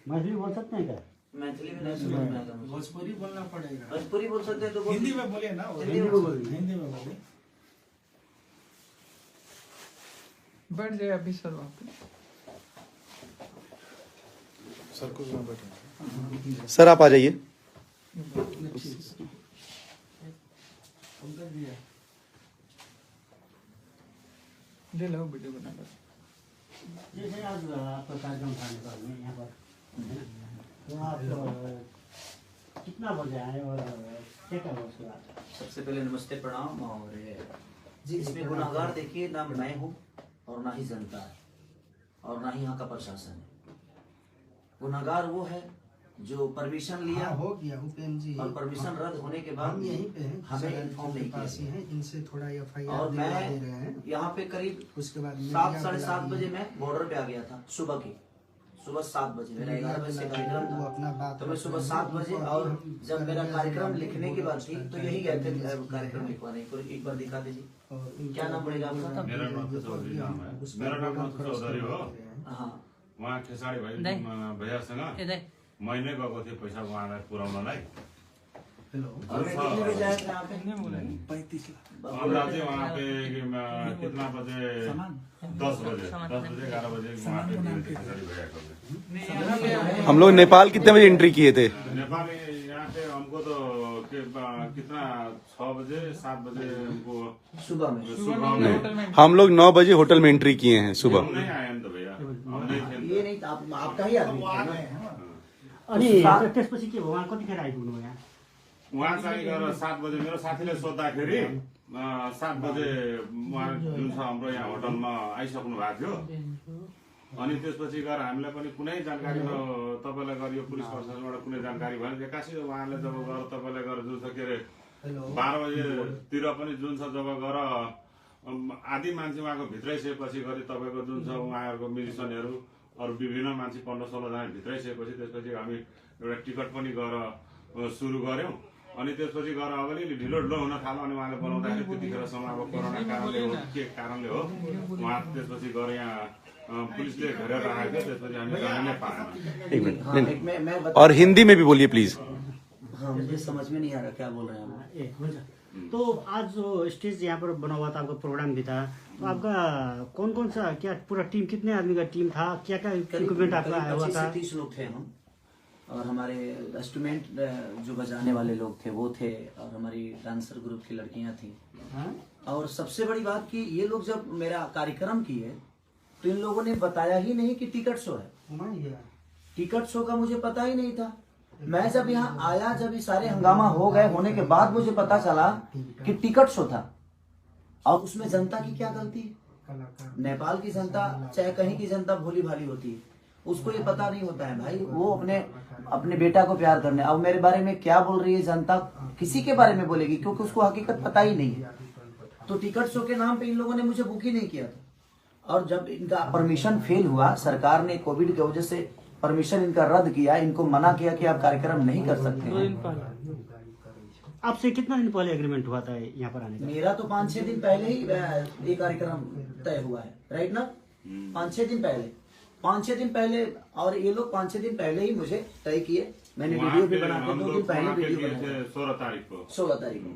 मैथिली बोल सकते हैं क्या? मैथिली में नहीं समझ में आता। भोजपुरी बोलना पड़ेगा। भोजपुरी बोल सकते हैं तो हिंदी में बोलिए ना। हिंदी में बोलिए। हिंदी में बोलिए। बैठ जाए अभी सर वहाँ पे। सर कुछ ना बैठे। सर आप आ जाइए। ले लो वीडियो बना लो। जैसे आज आपका कार्यक्रम था नेपाल में यहाँ पर, तो आप कितना बजे आए और क्या क्या हुआ उसके बाद? सबसे पहले नमस्ते प्रणाम। और इसमें गुनाहगार देखिए ना मैं हूँ और ना ही जनता है और ना ही यहाँ का प्रशासन है। गुनाहगार वो है जो परमिशन लिया हो गया उपेंद्र जी। और परमिशन रद्द होने के बाद हम यहीं पे हैं, हमें इन्फॉर्म नहीं किया हैं, इनसे थोड़ा एफआईआर और दे रहे मैं हैं। यहाँ पे करीब उसके बाद 7 साढ़े 7 बजे मैं बॉर्डर पे आ गया था। सुबह 7 बजे मेरा 11 बजे से कार्यक्रम वो था। अपना बात तो मैं सुबह 7 बजे और जब मेरा कार्यक्रम लिखने की बात थी तो यही गए थे कार्यक्रम लिखवाने को। एक बार दिखा दीजिए क्या नाम पड़ेगा आपका? मेरा नाम तो चौधरी नाम है। मेरा नाम तो चौधरी हो। हाँ वहाँ खेसारी भाइ भैयासँग महीने गएको थिएँ पैसा उहाँलाई पुर्याउनलाई। और मैं कितने बजे आया था यहाँ पे? 35 लाख। हमरा चाहिँ वहाँ पे कितना बजे 10 बजे 11 बजे वहाँ पे खेसारी भैया को। हम लोग नेपाल कितने बजे एंट्री किए थे? नेपाल यहाँ पे हमको तो कितना 6 बजे 7 बजे हमको सुबह में। नहीं, हम लोग 9 बजे होटल में एंट्री किए हैं सुबह। हम नहीं आए हम तो भैया, हम नहीं थे। ये नहीं था आपका ही आदमी था। अनि त्यसपछि के भयो? उहाँ कतिखेर आइपुग्नु भयो यहाँ? उहाँ चाहिँ गएर 7 बजे मेरो साथीले सोद्धाखेरि 7 बजे उहाँ जुन छ हाम्रो यहाँ होटलमा आइसक्नु भएको थियो। अनि त्यसपछि गएर हामीलाई पनि कुनै जानकारी तपाईँलाई गएर यो पुलिस प्रशासनबाट कुनै जानकारी भएन। एक्कासी उहाँले जब गएर तपाईँलाई गएर जुन छ के अरे 12 बजेतिर पनि जुन छ जब गएर आधी मान्छे उहाँको भित्रै सकेपछि गरी तपाईँको जुन छ उहाँहरूको म्युजिसियनहरू अरू विभिन्न मान्छे 15-16 जना भित्रै सकेपछि त्यसपछि हामी एउटा टिकट पनि गएर सुरु गऱ्यौँ। अनि त्यसपछि गएर अब अलिअलि ढिलो हुन थाल्यो। अनि उहाँले बोलाउँदाखेरि त्यतिखेरसम्म अब कोरोना कारणले हो के कारणले हो उहाँ त्यसपछि गएर यहाँ पुलिसले घेरेर राखेको थियो। त्यसपछि हामी जान नै पाएन। एक मिनट और हिंदी में भी बोलिए प्लीज। हाँ मुझे समझ में नहीं आ रहा क्या बोल रहे हैं आप। ए हुन्छ। तो आज जो स्टेज यहाँ पर बना हुआ था, आपका प्रोग्राम भी था, तो आपका कौन कौन सा क्या पूरा टीम, कितने आदमी का टीम था, क्या क्या इक्विपमेंट आपका आया हुआ था? 25 से 30 लोग थे हम। और हमारे इंस्ट्रूमेंट जो बजाने वाले लोग थे वो थे और हमारी डांसर ग्रुप की लड़कियां थी। और सबसे बड़ी बात कि ये लोग जब मेरा कार्यक्रम किए तो इन लोगों ने बताया ही नहीं कि टिकट शो है। टिकट शो का मुझे पता ही नहीं था। मैं जब यहाँ आया, जब ये सारे हंगामा हो गए होने के बाद मुझे पता चला कि टिकट शो था। और उसमें जनता की क्या गलती है? नेपाल की जनता चाहे कहीं की जनता भोली भाली होती है, उसको ये पता नहीं होता है भाई। वो अपने बेटा को प्यार करने, अब मेरे बारे में क्या बोल रही है जनता, किसी के बारे में बोलेगी क्योंकि उसको हकीकत पता ही नहीं है। तो टिकट शो के नाम पे इन लोगों ने मुझे बुक ही नहीं किया था। और जब इनका परमिशन फेल हुआ, सरकार ने कोविड की वजह से परमिशन इनका रद्द किया, इनको मना किया कि आप कार्यक्रम नहीं कर सकते हैं। आपसे कितना दिन पहले एग्रीमेंट हुआ था यहाँ पर आने का? मेरा तो 5-6 दिन पहले ही ये कार्यक्रम तय हुआ है, राइट ना? 5-6 दिन पहले और ये लोग 5-6 दिन पहले ही मुझे तय किए। मैंने वीडियो भी बना के 2 दिन पहले वीडियो बनाया 16 तारीख को। 16 तारीख को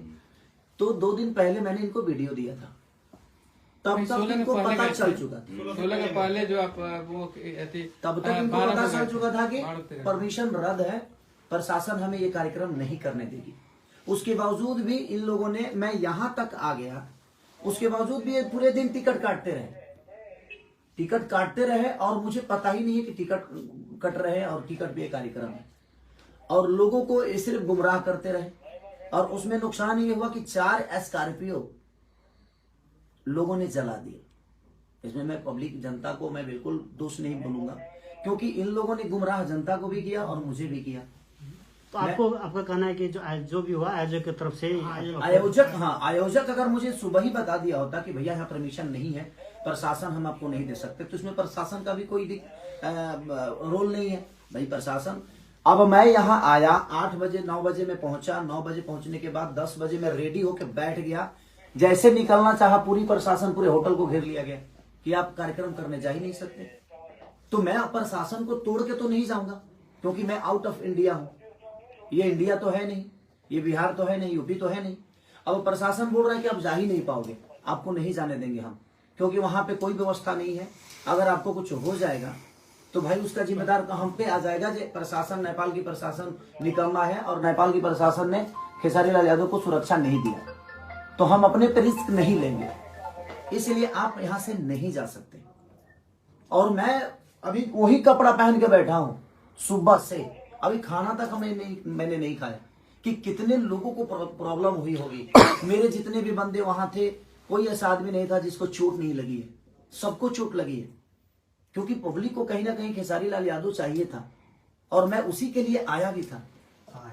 तो 2 दिन पहले मैंने इनको वीडियो दिया था। तब तक इनको पता चल चुका था। 16 के पहले जो आप वो तब तक इनको पता चल चुका था कि परमिशन रद्द है, प्रशासन हमें ये कार्यक्रम नहीं करने देगी। उसके बावजूद भी इन लोगों ने, मैं यहाँ तक आ गया, उसके बावजूद भी पूरे दिन टिकट काटते रहे और मुझे पता ही नहीं है कि टिकट कट रहे हैं और टिकट भी एक कार्यक्रम है। और लोगों को सिर्फ गुमराह करते रहे। और उसमें नुकसान ये हुआ कि 4 स्कॉर्पियो लोगों ने जला दिए। इसमें मैं पब्लिक जनता को मैं बिल्कुल दोष नहीं बोलूंगा, क्योंकि इन लोगों ने गुमराह जनता को भी किया और मुझे भी किया। तो आपका कहना है कि जो भी हुआ आयोजक की तरफ से, आयोजक अगर मुझे सुबह ही बता दिया होता कि भैया यहाँ परमिशन नहीं है, प्रशासन हम आपको नहीं दे सकते, तो इसमें प्रशासन का भी कोई रोल नहीं है भाई। प्रशासन, अब मैं यहाँ आया 8 बजे 9 बजे में पहुंचा। 9 बजे पहुंचने के बाद 10 बजे मैं रेडी होकर बैठ गया। जैसे निकलना चाहा, पूरी प्रशासन पूरे होटल को घेर लिया गया कि आप कार्यक्रम करने जा ही नहीं सकते। तो मैं प्रशासन को तोड़ के तो नहीं जाऊंगा, क्योंकि मैं आउट ऑफ इंडिया हूं। ये इंडिया तो है नहीं, ये बिहार तो है नहीं, यूपी तो है नहीं। अब प्रशासन बोल रहा है कि आप जा ही नहीं पाओगे, आपको नहीं जाने देंगे हम, क्योंकि वहां पे कोई व्यवस्था नहीं है। अगर आपको कुछ हो जाएगा तो भाई उसका जिम्मेदार हम पे आ जाएगा। जो प्रशासन, नेपाल की प्रशासन निकम्मा है और नेपाल की प्रशासन ने खेसारी लाल यादव को सुरक्षा नहीं दिया, तो हम अपने पे रिस्क नहीं लेंगे, इसलिए आप यहां से नहीं जा सकते। और मैं अभी वही कपड़ा पहन के बैठा हूं सुबह से, अभी खाना तक मैंने नहीं खाया कि कितने लोगों को प्रॉब्लम हुई होगी। मेरे जितने भी बंदे वहां थे, कोई ऐसा आदमी नहीं था जिसको चोट नहीं लगी है, सबको चोट लगी है, क्योंकि पब्लिक को कहीं ना कहीं खेसारी लाल यादव चाहिए था और मैं उसी के लिए आया भी था।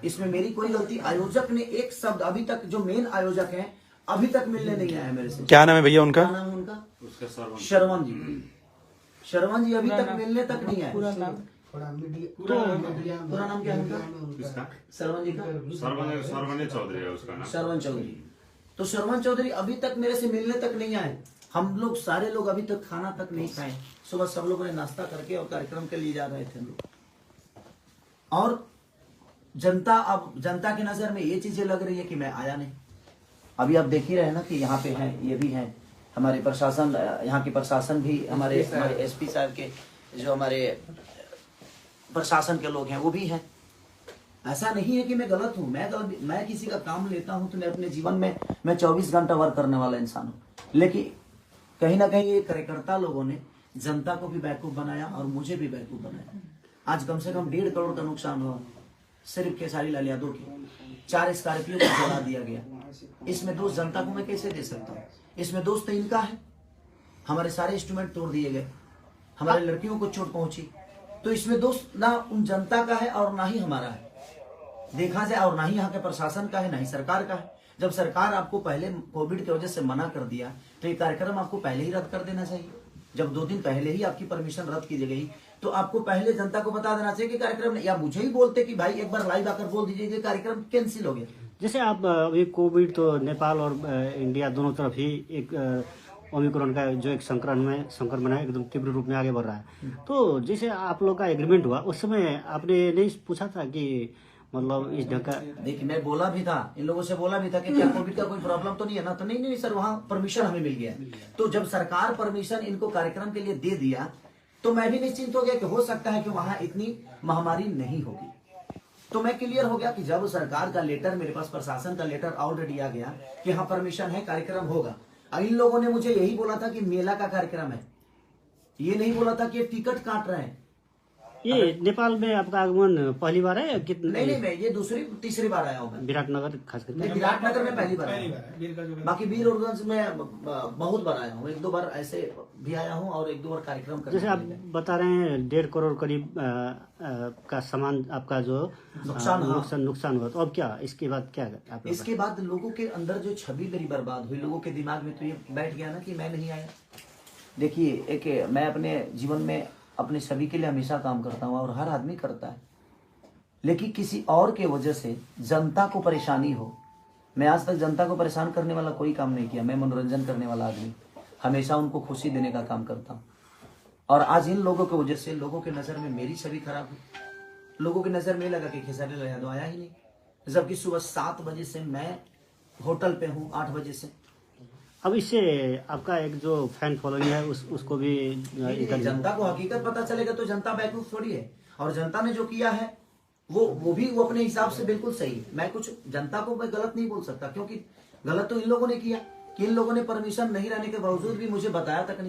इसमें मेरी कोई गलती, आयोजक ने एक शब्द अभी तक, जो मेन आयोजक हैं, अभी तक मिलने नहीं आया मेरे से। क्या नाम है भैया उनका? क्या नाम है उनका? उसका श्रवण जी। श्रवण जी अभी तक मिलने तक नहीं आए। पूरा नाम थोड़ा मीडिया पूरा नाम क्या है उनका? किसका? श्रवण जी का? सरवने चौधरी है उसका नाम। श्रवण चौधरी। तो श्रवण चौधरी अभी तक मेरे से मिलने तक नहीं आए। हम लोग सारे लोग अभी तक खाना तक नहीं खाए। सुबह सब लोगों ने नाश्ता करके और कार्यक्रम के लिए जा रहे थे हम लोग। और जनता, अब जनता की नजर में ये चीजें लग रही है कि मैं आया नहीं। अभी आप देख ही रहे ना कि यहाँ पे हैं, ये भी हैं हमारे प्रशासन, यहाँ के प्रशासन भी, हमारे एसपी साहब के जो हमारे प्रशासन के लोग हैं वो भी हैं। ऐसा नहीं है कि मैं गलत हूँ। मैं किसी का काम लेता हूँ तो मैं अपने जीवन में मैं 24 घंटा वर्क करने वाला इंसान हूँ, लेकिन कहीं ना कहीं ये कार्यकर्ता लोगों ने जनता को भी बेवकूफ बनाया और मुझे भी बेवकूफ बनाया। आज कम से कम 1.5 करोड़ का नुकसान हुआ सिर्फ खेसारी लाल यादव की। 4 स्कॉर्पियो को जला दिया गया। इसमें दोष जनता को मैं कैसे दे सकता हूँ? इसमें दोष तो इनका है। हमारे सारे इंस्ट्रूमेंट तोड़ दिए गए, हमारे लड़कियों को चोट पहुंची, तो इसमें दोष ना उन जनता का है और ना ही हमारा है देखा जाए, और ना ही यहाँ के प्रशासन का है, ना ही सरकार का है। जब सरकार आपको पहले कोविड की वजह से मना कर दिया तो ये कार्यक्रम आपको पहले ही रद्द कर देना चाहिए। जब 2 दिन पहले ही आपकी परमिशन रद्द की गई तो आपको पहले जनता को बता देना चाहिए कि कार्यक्रम, या मुझे ही बोलते कि भाई एक बार लाइव आकर बोल दीजिए कि कार्यक्रम कैंसिल हो गया। जैसे आप अभी कोविड तो नेपाल और इंडिया दोनों तरफ ही एक ओमिक्रॉन का जो एक संक्रमण है एकदम तीव्र रूप में आगे बढ़ रहा है। तो जैसे आप लोग का एग्रीमेंट हुआ उस समय आपने नहीं पूछा था कि मतलब इस ढंग का? देखिए मैं बोला भी था, इन लोगों से बोला भी था कि क्या कोविड का कोई प्रॉब्लम तो नहीं है ना? तो नहीं सर, वहाँ परमिशन हमें मिल गया। तो जब सरकार परमिशन इनको कार्यक्रम के लिए दे दिया तो मैं भी निश्चिंत हो गया कि हो सकता है कि वहाँ इतनी महामारी नहीं होगी। तो मैं क्लियर हो गया कि जब सरकार का लेटर मेरे पास, प्रशासन का लेटर ऑलरेडी आ गया कि हाँ परमिशन है, कार्यक्रम होगा। अब इन लोगों ने मुझे यही बोला था कि मेला का कार्यक्रम है, ये नहीं बोला था कि टिकट काट रहे हैं। ये नेपाल में आपका आगमन पहली बार है? कितने? नहीं, मैं ये तीसरी बार आया हूँ। विराटनगर खास करके? विराटनगर में पहली बार आया, बाकी वीर और में बहुत बार आया हूँ। 1-2 बार ऐसे भी आया हूँ और 1-2 बार कार्यक्रम कर। जैसे आप बता रहे हैं 1.5 करोड़ करीब का सामान आपका जो नुकसान हुआ, तो अब क्या इसके बाद क्या आप? इसके बाद लोगों के अंदर जो छवि मेरी बर्बाद हुई, लोगों के दिमाग में तो ये बैठ गया ना कि मैं नहीं आया। देखिए मैं अपने जीवन में अपने सभी के लिए हमेशा काम करता हूँ और हर आदमी करता है, लेकिन किसी और के वजह से जनता को परेशानी हो। मैं आज तक जनता को परेशान करने वाला कोई काम नहीं किया। मैं मनोरंजन करने वाला आदमी, हमेशा उनको खुशी देने का काम करता हूँ। और आज इन लोगों की वजह से लोगों के नजर में मेरी छवि खराब हुई। लोगों की नजर में लगा कि खेसारी लाल यादव आया ही नहीं, जबकि सुबह 7 बजे से मैं होटल पे हूँ, 8 बजे से। अब इससे आपका एक जो फैन फॉलोइंग है उसको भी जनता को हकीकत पता चलेगा तो जनता बेवकूफ थोड़ी है। और जनता ने जो किया है वो भी वो अपने हिसाब से बिल्कुल सही है। मैं कुछ जनता को मैं गलत नहीं बोल सकता, क्योंकि गलत तो इन लोगों ने किया कि इन लोगों ने परमिशन नहीं रहने के बावजूद भी मुझे बताया तक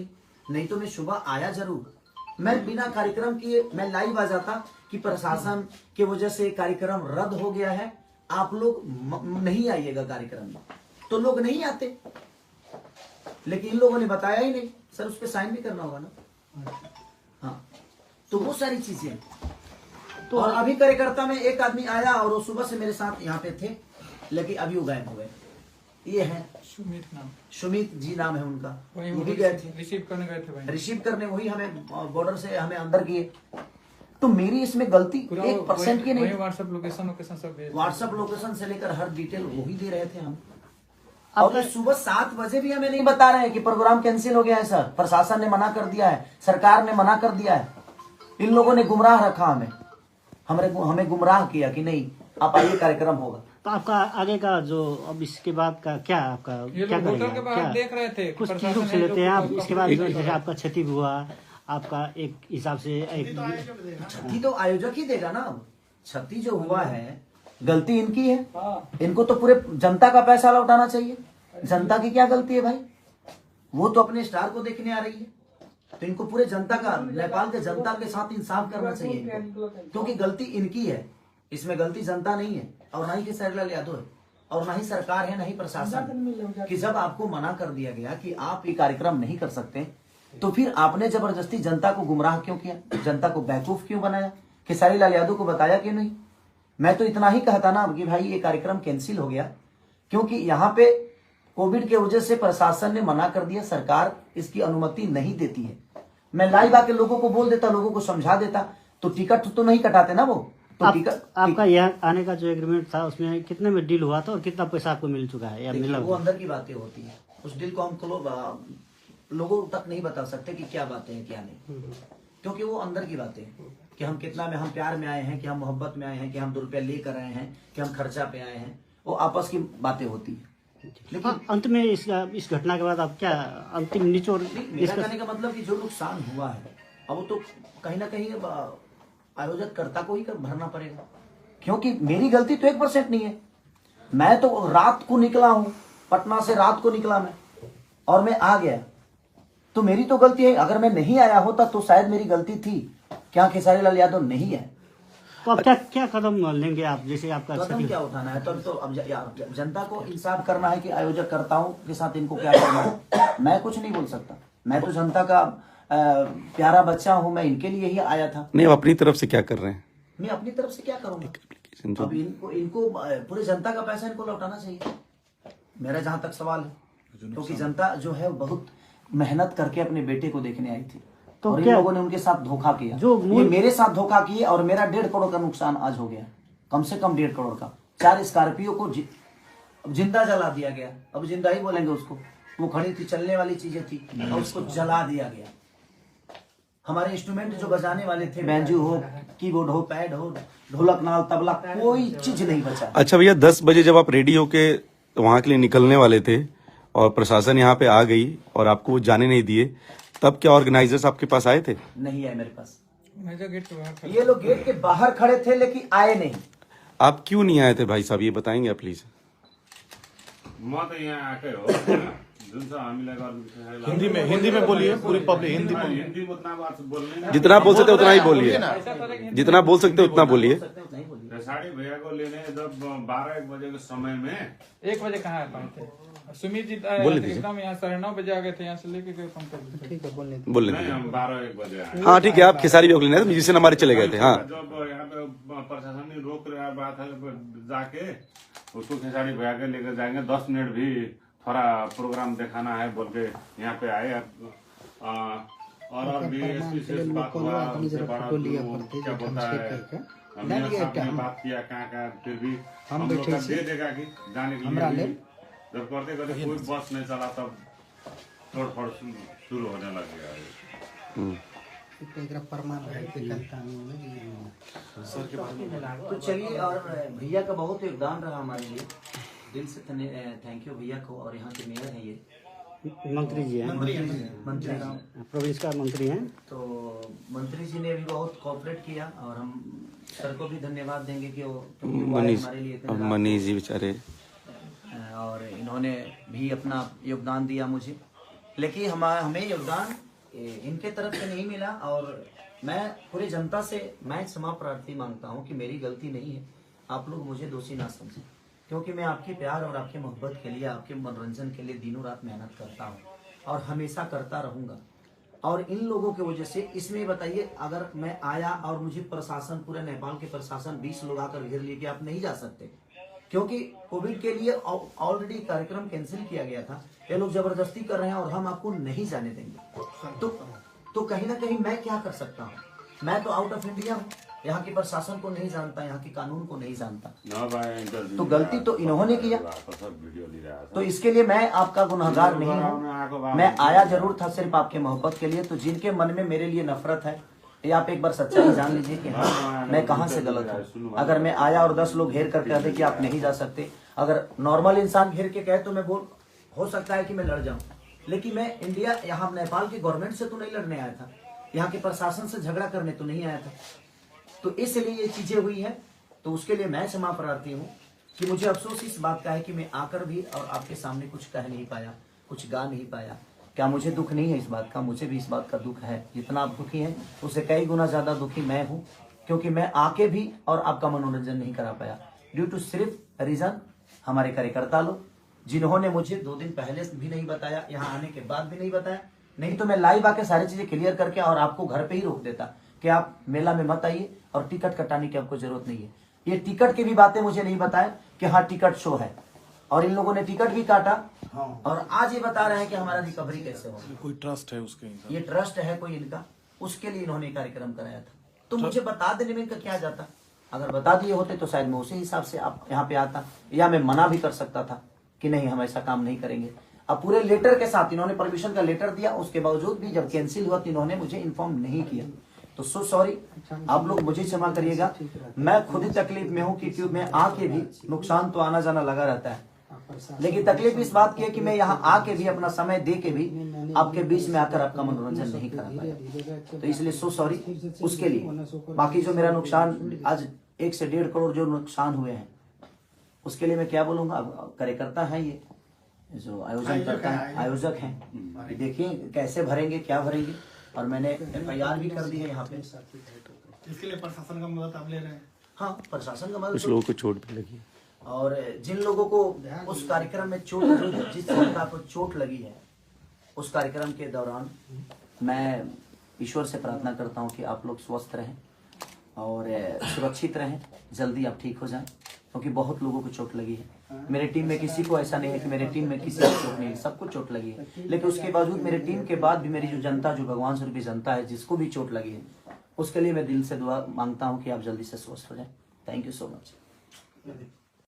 नहीं तो मैं सुबह आया जरूर। मैं बिना कार्यक्रम किए मैं लाइव आ जाता कि प्रशासन की वजह से कार्यक्रम रद्द हो गया है, आप लोग नहीं आइएगा कार्यक्रम में, तो लोग नहीं आते। लेकिन इन लोगों ने बताया ही नहीं। सर उस पर साइन भी करना होगा ना। हाँ, तो वो सारी चीजें। तो और अभी कार्यकर्ता में एक आदमी आया और वो सुबह से मेरे साथ यहाँ पे थे, लेकिन अभी वो गायब हो गए। ये है सुमित जी नाम है उनका, वो भी गए थे, रिसीव करने वही हमें बॉर्डर से हमें अंदर किए। तो मेरी इसमें गलती 1% की नहीं। व्हाट्सएप लोकेशन से लेकर हर डिटेल वही दे रहे थे हम। और सुबह 7 बजे भी हमें नहीं बता रहे हैं कि प्रोग्राम कैंसिल हो गया है सर, प्रशासन ने मना कर दिया है, सरकार ने मना कर दिया है। इन लोगों ने गुमराह रखा हमें गुमराह किया कि नहीं आप आइए कार्यक्रम होगा। तो आपका आगे का जो अब इसके बाद का क्या आपका ये क्या लोग होटल करेंगे के आप? बाहर क्या देख रहे थे, कुछ प्रशासन रूप से ने लेते हैं आप लोग इसके बाद जो जैसे आपका क्षति हुआ आपका एक हिसाब से एक क्षति तो आयोजक ही देगा ना। अब क्षति जो हुआ है गलती इनकी है, इनको तो पूरे जनता का पैसा लौटाना चाहिए। जनता की क्या गलती है भाई, वो तो अपने स्टार को देखने आ रही है, तो इनको पूरे जनता का, नेपाल के जनता के साथ इंसाफ करना चाहिए इनको, क्योंकि गलती इनकी है, इसमें गलती जनता नहीं है और ना ही खेसारी लाल यादव है और ना ही सरकार है, ना ही प्रशासन। कि जब आपको मना कर दिया गया कि आप ये कार्यक्रम नहीं कर सकते, तो फिर आपने जबरदस्ती जनता को गुमराह क्यों किया, जनता को बेवकूफ क्यों बनाया, खेसारी लाल यादव को बताया क्यों नहीं। मैं तो इतना ही कहता ना कि भाई ये कार्यक्रम कैंसिल हो गया, क्योंकि यहाँ पे कोविड के वजह से प्रशासन ने मना कर दिया, सरकार इसकी अनुमति नहीं देती है। मैं लाइव आके लोगों को बोल देता, लोगों को समझा देता, तो टिकट तो नहीं कटाते ना वो। तो टिकट आपका यहाँ आने का जो एग्रीमेंट था उसमें कितने में डील हुआ था और कितना पैसा आपको मिल चुका है या मिला? वो अंदर की बातें होती है, उस डील को हम लोगों तक नहीं बता सकते कि क्या बातें हैं क्या नहीं, क्योंकि वो अंदर की बातें हैं कि हम कितना में, हम प्यार में आए हैं, कि हम मोहब्बत में आए हैं, कि हम 2 रुपया लेकर आए हैं, कि हम खर्चा पे आए हैं, वो आपस की बातें होती है। लेकिन अंत में इस घटना के बाद आप क्या अंतिम निचोड़? मेरा कहने का मतलब कि जो नुकसान हुआ है अब वो तो कहीं ना कहीं आयोजक कर्ता को ही भरना पड़ेगा, क्योंकि मेरी गलती तो 1% नहीं है। मैं तो रात को निकला हूं, पटना से रात को निकला मैं और मैं आ गया, तो मेरी तो गलती है। अगर मैं नहीं आया होता तो शायद मेरी गलती थी, क्या खेसारी लाल यादव नहीं है। तो अब क्या कदम लेंगे आप, जैसे आपका कदम क्या उठाना है, तो अब जनता को इंसाफ करना है कि आयोजक कर्ताओं के साथ इनको क्या करना है। मैं कुछ नहीं बोल सकता, मैं तो जनता का प्यारा बच्चा हूं, मैं इनके लिए ही आया था। नहीं, वो अपनी तरफ से क्या कर रहे हैं? मैं अपनी तरफ से क्या करूंगा, अब इनको पूरे जनता का पैसा इनको लौटाना चाहिए, मेरा जहां तक सवाल है, क्योंकि जनता जो है बहुत मेहनत करके अपने बेटे को देखने आई थी, तो और इन लोगों ने उनके साथ धोखा किया, ये मेरे साथ धोखा किए और मेरा 1.5 करोड़ का नुकसान आज हो गया, कम से कम 1.5 करोड़ का। 4 स्कॉर्पियो को जिंदा जला दिया गया, अब जिंदा ही बोलेंगे उसको, वो खड़ी थी, चलने वाली चीजें थी और उसको जला दिया गया। हमारे इंस्ट्रूमेंट जो बजाने वाले थे, बैंजू हो, कीबोर्ड हो, पैड हो, ढोलक, नाल, तबला, कोई चीज नहीं बचा। अच्छा भैया, 10 बजे जब आप रेडी होके वहां के लिए निकलने वाले थे और प्रशासन यहाँ पे आ गई और आपको वो जाने नहीं दिए, तब क्या ऑर्गेनाइजर्स आपके पास आए थे? नहीं आए मेरे पास, गेट के बाहर ये लोग गेट के बाहर खड़े थे लेकिन आए नहीं। आप क्यों नहीं आए थे भाई साहब, ये बताएंगे आप प्लीज? म त यहाँ आएकै हो, जुन चाहिँ हामीलाई गर्नु हिंदी में बोलिए, पूरी पब्लिक हिंदी में। हिन्दी उतना बात बोल्ने जितना बोल सकते उतना ही बोलिए, जितना बोल सकते उतना बोलिए। साड़ी भैया को लेने जब 12-1 बजे के समय में, 1 बजे कहाँ आ पाए थे? सुमित जी एकदम यहाँ 9:30 बजे आ गए थे, यहाँ से लेके गए पंकज। ठीक है, बोलने बोल नहीं हम 12-1 बजे आए। हाँ ठीक है, आप खेसारी भी लेने म्यूजिशियन हमारे चले गए थे। हाँ, जब यहाँ पे प्रशासन ने रोक रहा बात है, जाके उसको खेसारी भैया के लेकर जाएंगे, 10 मिनट भी थोड़ा प्रोग्राम दिखाना है बोल के यहाँ पे आए। और भी ऐसी बात हुआ, उनसे बड़ा क्या बोलता है, हमने सामने बात किया कहाँ फिर भी हम लोग का दे देगा कि जाने के लिए, जब करते करते कोई बस नहीं चला तब तोड़फोड़ शुरू होने लगेगा। तो चलिए, और भैया का बहुत योगदान रहा हमारे लिए, दिल से थैंक यू भैया को। और यहाँ के मेयर हैं ये मंत्री जी हैं, मंत्री प्रोविंस का मंत्री हैं, तो मंत्री जी ने भी बहुत कोऑपरेट किया और हम सर को भी धन्यवाद देंगे कि वो हमारे लिए इतने रात मनीष जी बेचारे, और इन्होंने भी अपना योगदान दिया मुझे, लेकिन हमें योगदान इनके तरफ से नहीं मिला। और मैं पूरी जनता से मैं क्षमा प्रार्थी मांगता हूं कि मेरी गलती नहीं है, आप लोग मुझे दोषी ना समझें, क्योंकि मैं आपके प्यार और आपके मोहब्बत के लिए, आपके मनोरंजन के लिए दिनों रात मेहनत करता हूं और हमेशा करता रहूंगा। और इन लोगों की वजह से, इसमें बताइए, अगर मैं आया और मुझे प्रशासन, पूरे नेपाल के प्रशासन 20 लोग आकर घेर लिए कि आप नहीं जा सकते, क्योंकि कोविड के लिए ऑलरेडी कार्यक्रम कैंसिल किया गया था, ये लोग जबरदस्ती कर रहे हैं और हम आपको नहीं जाने देंगे, तो कहीं ना कहीं मैं क्या कर सकता हूँ? मैं तो आउट ऑफ इंडिया हूँ, यहाँ के प्रशासन को नहीं जानता, यहाँ के कानून को नहीं जानता, तो गलती तो इन्होंने किया, तो इसके लिए मैं आपका गुनहगार नहीं हूँ। मैं आया जरूर था सिर्फ आपके मोहब्बत के लिए, तो जिनके मन में मेरे लिए नफरत है ये आप एक बार सच्चाई जान लीजिए कि हाँ मैं कहाँ से गलत हूँ। अगर मैं आया और 10 लोग घेर कर कहते कि आप नहीं जा सकते, अगर नॉर्मल इंसान घेर के कहे तो मैं हो सकता है कि मैं लड़ जाऊं, लेकिन मैं इंडिया यहाँ नेपाल की गवर्नमेंट से तो नहीं लड़ने आया था, यहाँ के प्रशासन से झगड़ा करने तो नहीं आया था। तो इसलिए ये चीजें हुई है। तो उसके लिए मैं क्षमा प्रार्थी हूँ कि मुझे अफसोस इस बात का है कि मैं आकर भी और आपके सामने कुछ कह नहीं पाया, कुछ गा नहीं पाया। क्या मुझे दुख नहीं है इस बात का? मुझे भी इस बात का दुख है। जितना आप दुखी हैं उससे कई गुना ज्यादा दुखी मैं हूँ, क्योंकि मैं आके भी और आपका मनोरंजन नहीं करा पाया ड्यू टू सिर्फ रीजन हमारे कार्यकर्ता लोग, जिन्होंने मुझे 2 दिन पहले भी नहीं बताया, यहाँ आने के बाद भी नहीं बताया। नहीं तो मैं लाइव आके सारी चीजें क्लियर करके और आपको घर पे ही रोक देता कि आप मेला में मत आइए और टिकट कटाने की आपको जरूरत नहीं है। ये टिकट की भी बातें मुझे नहीं बताया कि हाँ टिकट शो है, और इन लोगों ने टिकट भी काटा और आज ये बता रहे हैं कि हमारा रिकवरी कैसे होगा। कोई ट्रस्ट है उसके, ये ट्रस्ट है कोई इनका, उसके लिए इन्होंने कार्यक्रम कराया था। तो मुझे बता देने में इनका क्या जाता? अगर बता दिए होते तो शायद मैं उसी हिसाब से आप यहाँ पे आता, या मैं मना भी कर सकता था कि नहीं हम ऐसा काम नहीं करेंगे। अब पूरे लेटर के साथ इन्होंने परमिशन का लेटर दिया, उसके बावजूद भी जब कैंसिल हुआ तो इन्होंने मुझे इन्फॉर्म नहीं किया। तो सो सॉरी, आप लोग मुझे क्षमा करिएगा। मैं खुद ही तकलीफ में हूँ कि मैं आके भी, नुकसान तो आना जाना लगा रहता है, लेकिन तकलीफ इस बात की है कि मैं यहाँ आके भी अपना समय दे के भी आपके बीच में आकर आपका मनोरंजन नहीं करा पाया। तो इसलिए सो सॉरी उसके लिए। बाकी जो मेरा नुकसान आज 1 से 1.5 करोड़ जो नुकसान हुए हैं उसके लिए मैं क्या बोलूंगा। अब कार्यकर्ता है ये जो आयोजन करता है, आयोजक हैं, देखिए कैसे भरेंगे, क्या भरेंगे। और मैंने FIR भी कर दी है यहाँ पे। इसके लिए प्रशासन का मदद आप ले रहे हैं? हाँ, प्रशासन का कुछ मदद। लोगों को चोट भी लगी, और जिन लोगों को उस कार्यक्रम में चोट, जिस जनता को चोट लगी है उस कार्यक्रम के दौरान, मैं ईश्वर से प्रार्थना करता हूँ कि आप लोग स्वस्थ रहें और सुरक्षित रहें, जल्दी आप ठीक हो जाएं, क्योंकि बहुत लोगों को चोट लगी है। मेरे टीम में किसी को ऐसा नहीं है कि मेरे टीम में किसी को चोट नहीं है, सबको चोट लगी है। लेकिन उसके बावजूद मेरे टीम के बाद भी मेरी जो जनता, जो भगवान स्वरूपी जनता है, जिसको भी चोट लगी है, उसके लिए मैं दिल से दुआ मांगता हूँ कि आप जल्दी से स्वस्थ हो जाएं। Thank you so much.